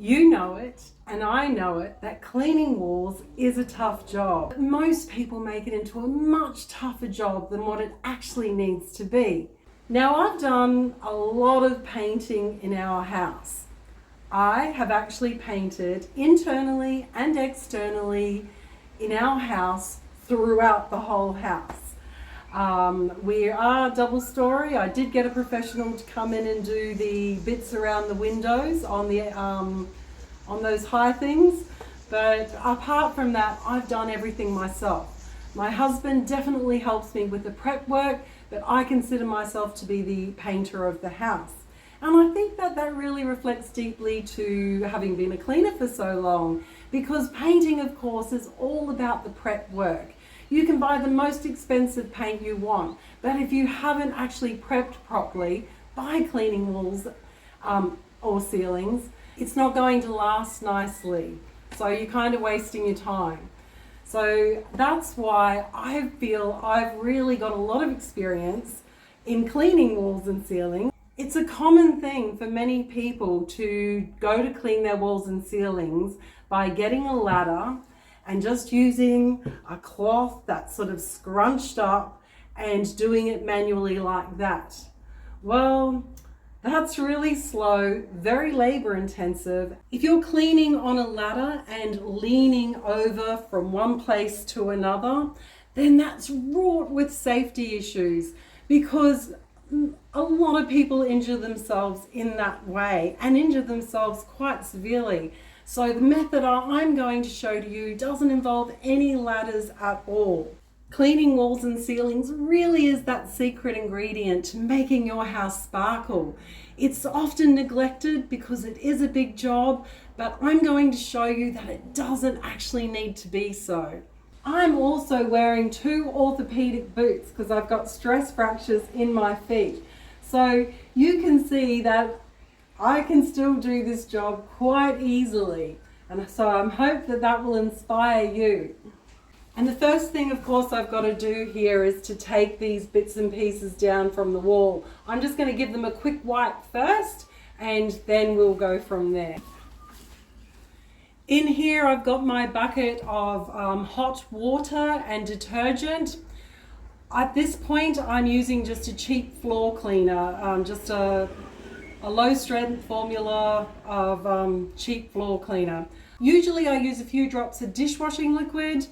You know it, and I know it, that cleaning walls is a tough job. Most people make it into a much tougher job than what it actually needs to be. Now, I've done a lot of painting in our house. I have actually painted internally and externally in our house throughout the whole house. We are double story. I did get a professional to come in and do the bits around the windows on those high things, but apart from that, I've done everything myself. My husband definitely helps me with the prep work, but I consider myself to be the painter of the house. And I think that really reflects deeply to having been a cleaner for so long, because painting, of course, is all about the prep work. You can buy the most expensive paint you want, but if you haven't actually prepped properly by cleaning walls or ceilings, it's not going to last nicely. So you're kind of wasting your time. So that's why I feel I've really got a lot of experience in cleaning walls and ceilings. It's a common thing for many people to go to clean their walls and ceilings by getting a ladder and just using a cloth that's sort of scrunched up and doing it manually like that. Well, that's really slow, very labor intensive. If you're cleaning on a ladder and leaning over from one place to another, then that's wrought with safety issues, because a lot of people injure themselves in that way and injure themselves quite severely. So the method I'm going to show to you doesn't involve any ladders at all. Cleaning walls and ceilings really is that secret ingredient to making your house sparkle. It's often neglected because it is a big job, but I'm going to show you that it doesn't actually need to be so. I'm also wearing 2 orthopedic boots because I've got stress fractures in my feet. So you can see that I can still do this job quite easily. And so I hope that will inspire you. And the first thing, of course, I've got to do here is to take these bits and pieces down from the wall. I'm just going to give them a quick wipe first, and then we'll go from there. In here, I've got my bucket of hot water and detergent. At this point, I'm using just a cheap floor cleaner, just a low strength formula of cheap floor cleaner. Usually I use a few drops of dishwashing liquid,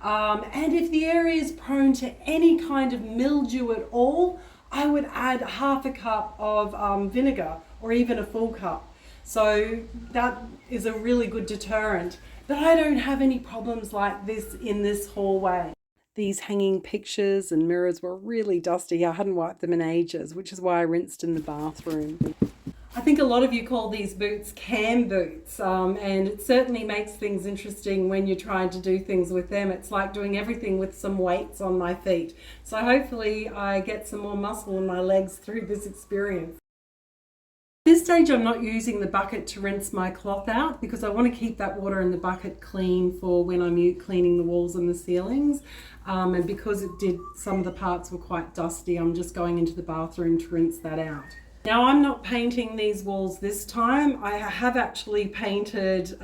and if the area is prone to any kind of mildew at all, I would add half a cup of vinegar or even a full cup. So that is a really good deterrent. But I don't have any problems like this in this hallway. These hanging pictures and mirrors were really dusty. I hadn't wiped them in ages, which is why I rinsed in the bathroom. I think a lot of you call these boots cam boots, and it certainly makes things interesting when you're trying to do things with them. It's like doing everything with some weights on my feet. So hopefully I get some more muscle in my legs through this experience. At this stage, I'm not using the bucket to rinse my cloth out because I want to keep that water in the bucket clean for when I'm cleaning the walls and the ceilings. And because some of the parts were quite dusty, I'm just going into the bathroom to rinse that out. Now, I'm not painting these walls this time. I have actually painted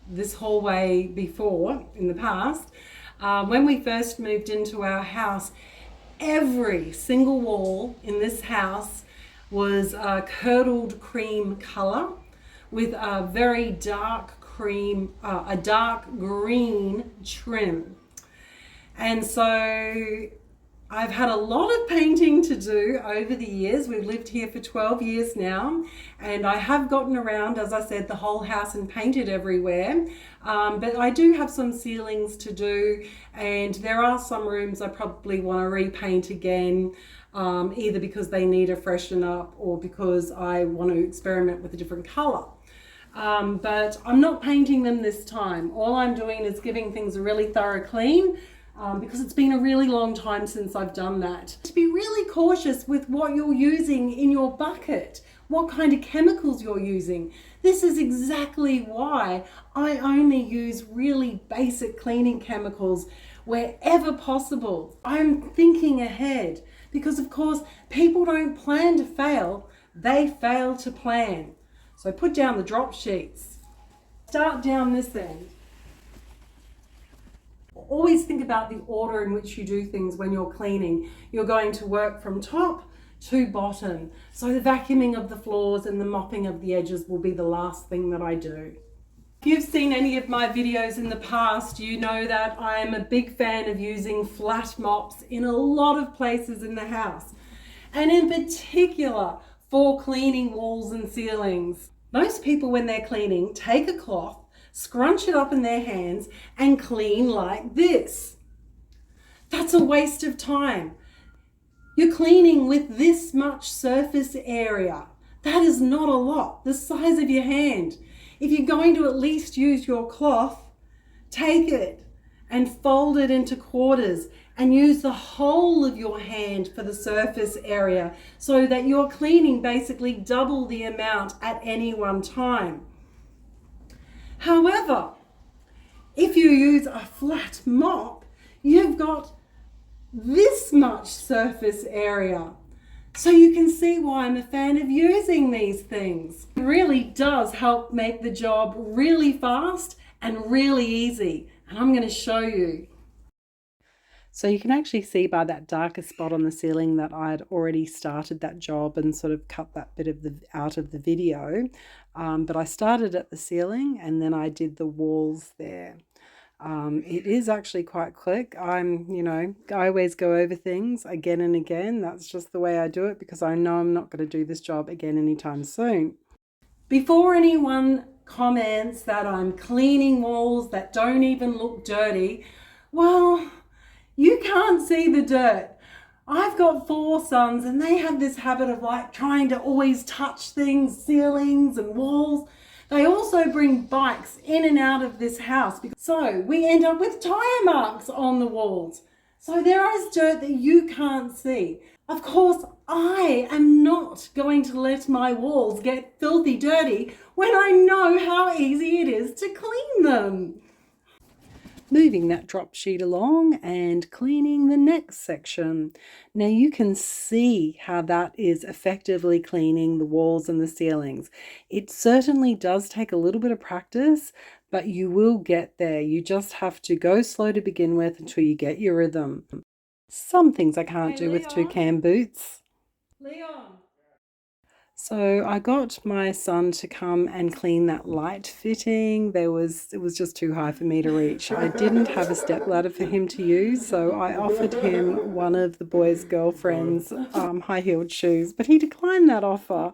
this hallway before in the past. When we first moved into our house, every single wall in this house was a curdled cream color with a very dark cream, a dark green trim. And so I've had a lot of painting to do over the years. We've lived here for 12 years now, and I have gotten around, as I said, the whole house and painted everywhere. But I do have some ceilings to do, and there are some rooms I probably want to repaint again, either because they need a freshen up or because I want to experiment with a different color. But I'm not painting them this time. All I'm doing is giving things a really thorough clean, because it's been a really long time since I've done that. To be really cautious with what you're using in your bucket, what kind of chemicals you're using. This is exactly why I only use really basic cleaning chemicals wherever possible. I'm thinking ahead because, of course, people don't plan to fail, they fail to plan. So So put down the drop sheets. Start down this end. Always think about the order in which you do things when you're cleaning. You're going to work from top to bottom. So the vacuuming of the floors and the mopping of the edges will be the last thing that I do. If you've seen any of my videos in the past, you know that I am a big fan of using flat mops in a lot of places in the house, and in particular for cleaning walls and ceilings. Most people, when they're cleaning, take a cloth, scrunch it up in their hands and clean like this. That's a waste of time. You're cleaning with this much surface area. That is not a lot, the size of your hand. If you're going to at least use your cloth, take it and fold it into quarters and use the whole of your hand for the surface area so that you're cleaning basically double the amount at any one time. However, if you use a flat mop, you've got this much surface area. So you can see why I'm a fan of using these things. It really does help make the job really fast and really easy. And I'm going to show you. So you can actually see by that darker spot on the ceiling that I had already started that job and sort of cut that bit of out of the video. But I started at the ceiling and then I did the walls there. It is actually quite quick. I always go over things again and again. That's just the way I do it because I know I'm not going to do this job again anytime soon. Before anyone comments that I'm cleaning walls that don't even look dirty, well, you can't see the dirt. I've got 4 sons and they have this habit of like trying to always touch things, ceilings and walls. They also bring bikes in and out of this house. So we end up with tire marks on the walls. So there is dirt that you can't see. Of course, I am not going to let my walls get filthy dirty when I know how easy it is to clean them. Moving that drop sheet along and cleaning the next section. Now you can see how that is effectively cleaning the walls and the ceilings. It certainly does take a little bit of practice, but you will get there. You just have to go slow to begin with until you get your rhythm. Some things I can't do with 2 cam boots. Leon. So I got my son to come and clean that light fitting. It was just too high for me to reach. I didn't have a step ladder for him to use, so I offered him one of the boys' girlfriend's high-heeled shoes, but he declined that offer.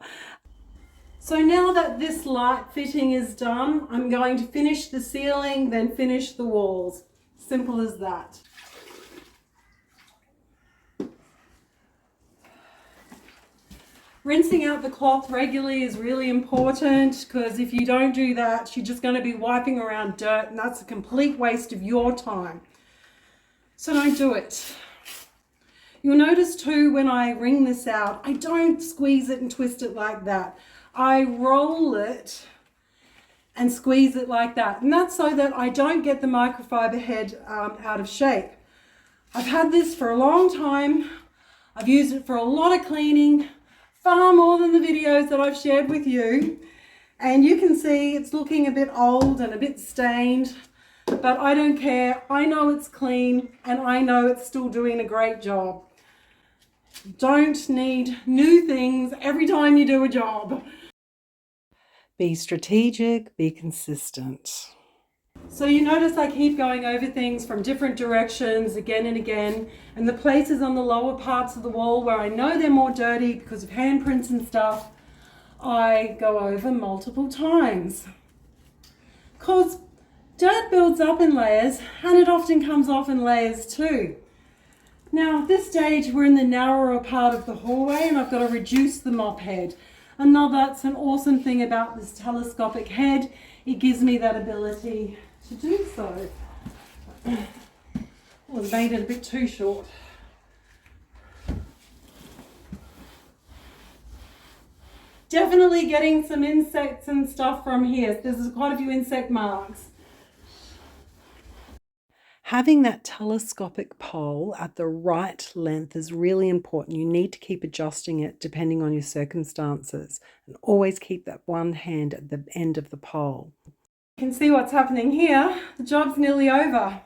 So now that this light fitting is done, I'm going to finish the ceiling, then finish the walls. Simple as that. Rinsing out the cloth regularly is really important because if you don't do that, you're just going to be wiping around dirt and that's a complete waste of your time. So don't do it. You'll notice too when I wring this out, I don't squeeze it and twist it like that. I roll it and squeeze it like that. And that's so that I don't get the microfiber head out of shape. I've had this for a long time. I've used it for a lot of cleaning. Far more than the videos that I've shared with you. And you can see it's looking a bit old and a bit stained, but I don't care. I know it's clean and I know it's still doing a great job. Don't need new things every time you do a job. Be strategic, be consistent. So you notice I keep going over things from different directions again and again, and the places on the lower parts of the wall where I know they're more dirty because of handprints and stuff, I go over multiple times. Because dirt builds up in layers and it often comes off in layers too. Now at this stage we're in the narrower part of the hallway and I've got to reduce the mop head. And now that's an awesome thing about this telescopic head. It gives me that ability to do so. Well, I made it a bit too short. Definitely getting some insects and stuff from here. There's quite a few insect marks. Having that telescopic pole at the right length is really important. You need to keep adjusting it depending on your circumstances, and always keep that one hand at the end of the pole. You can see what's happening here. The job's nearly over.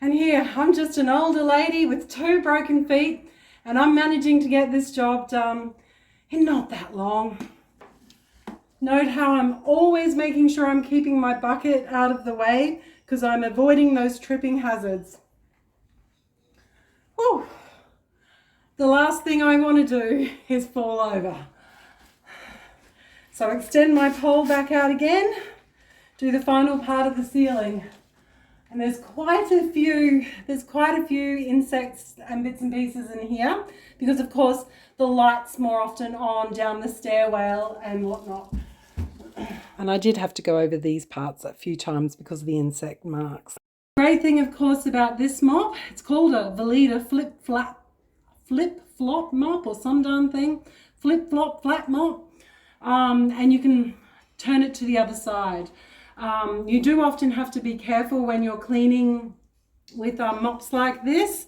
And here, I'm just an older lady with 2 broken feet, and I'm managing to get this job done in not that long. Note how I'm always making sure I'm keeping my bucket out of the way because I'm avoiding those tripping hazards. Whew. The last thing I want to do is fall over. So extend my pole back out again, do the final part of the ceiling. And there's quite a few insects and bits and pieces in here because of course the light's more often on down the stairwell and whatnot. And I did have to go over these parts a few times because of the insect marks. The great thing of course about this mop, it's called a Vileda flip-flop mop or some darn thing. Flip-flop flat mop. And you can turn it to the other side. You do often have to be careful when you're cleaning with mops like this.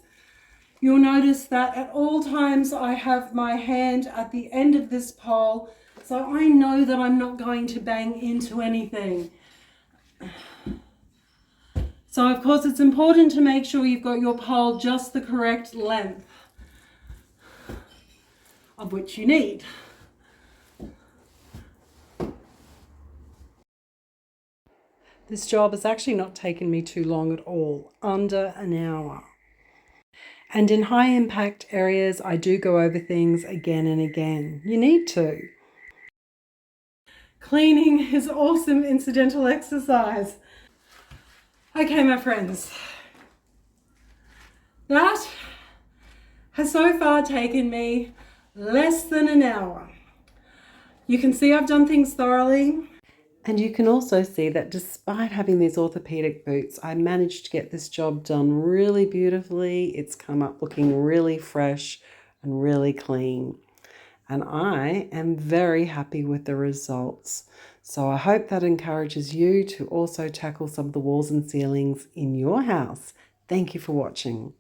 You'll notice that at all times I have my hand at the end of this pole, so I know that I'm not going to bang into anything. So of course it's important to make sure you've got your pole just the correct length, of which you need. This job has actually not taken me too long at all, under an hour. And in high impact areas, I do go over things again and again. You need to. Cleaning is awesome incidental exercise. Okay, my friends. That has so far taken me less than an hour. You can see I've done things thoroughly. And you can also see that despite having these orthopedic boots, I managed to get this job done really beautifully. It's come up looking really fresh and really clean. And I am very happy with the results. So I hope that encourages you to also tackle some of the walls and ceilings in your house. Thank you for watching.